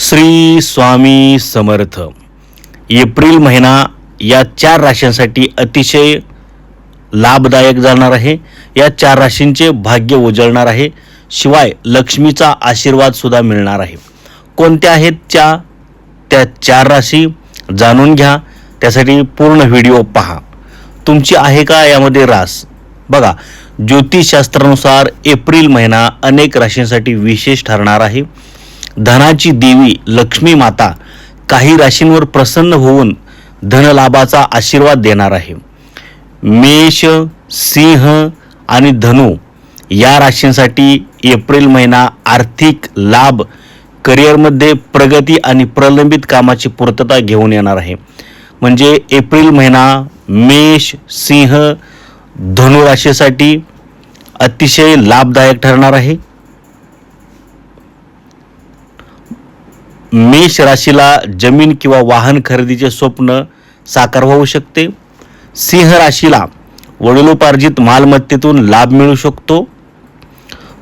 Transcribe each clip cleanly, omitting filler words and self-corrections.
Shri Swami Samarth. April महिना या 4 राशींसाठी अतिशय लाभदायक जाणार आहे. या 4 राशींचे भाग्य उजळणार आहे. शिवाय लक्ष्मीचा आशीर्वाद सुद्धा मिळणार आहे. कोणत्या आहेत त्या 4 राशी जाणून घ्या. त्यासाठी पूर्ण व्हिडिओ पहा. तुमची आहे का यामध्ये रास? बघा, ज्योतिषशास्त्रानुसार एप्रिल महिना अनेक राशींसाठी विशेष ठरणार आहे. धनाची देवी लक्ष्मी माता काही राशींवर प्रसन्न होऊन धनलाभाचा आशीर्वाद देणार आहे. मेष, सिंह आणि धनु या राशींसाठी एप्रिल महिना आर्थिक लाभ, करिअरमध्ये प्रगती आणि प्रलंबित कामाची पूर्तता घेऊन येणार आहे. म्हणजे एप्रिल महिना मेष, सिंह, धनु राशीसाठी अतिशय लाभदायक ठरणार आहे. मेष राशीला जमीन किंवा वाहन खरेदीचे स्वप्न साकार होऊ शकते. सिंह राशीला वडिलोपार्जित मालमत्तेतून लाभ मिळू शकतो.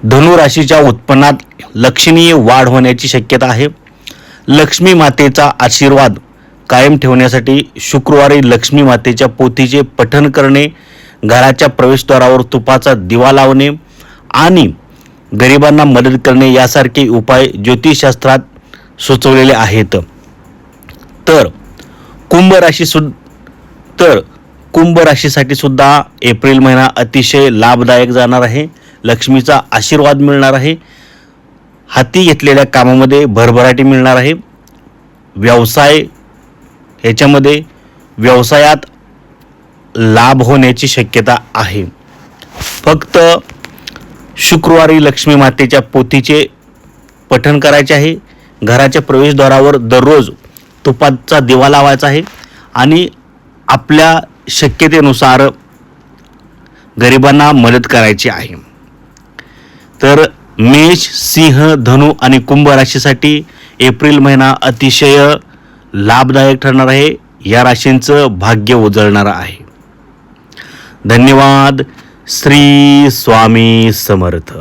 धनु राशीच्या उत्पन्नात लक्षणीय वाढ होण्याची शक्यता आहे. लक्ष्मी मातेचा आशीर्वाद कायम ठेवण्यासाठी शुक्रवारी लक्ष्मी मातेच्या पोथीचे पठण करणे, घराच्या प्रवेशद्वारावर तुपाचा दिवा लावणे आणि गरिबांना मदत करणे यासारखे उपाय ज्योतिषशास्त्रात सुचवलेले आहेत. तर कुंभ राशीसाठी सुद्धा एप्रिल महिना अतिशय लाभदायक जाणार आहे. लक्ष्मीचा आशीर्वाद मिळणार आहे. हाती घेतलेल्या कामामध्ये भरभराटी मिळणार आहे. व्यवसायात लाभ होण्याची शक्यता आहे. फक्त शुक्रवारी लक्ष्मी मातेच्या पोथीचे पठण करायचे आहे. घराच्या प्रवेशद्वारावर दररोज तुपाचा दिवा लावायचा आहे आणि आपल्या शक्यतेनुसार गरिबांना मदत करायची आहे. तर मेष, सिंह, धनु आणि कुंभ राशीसाठी एप्रिल महिना अतिशय लाभदायक ठरणार आहे. या राशींचं भाग्य उजळणार आहे. धन्यवाद. श्री स्वामी समर्थ.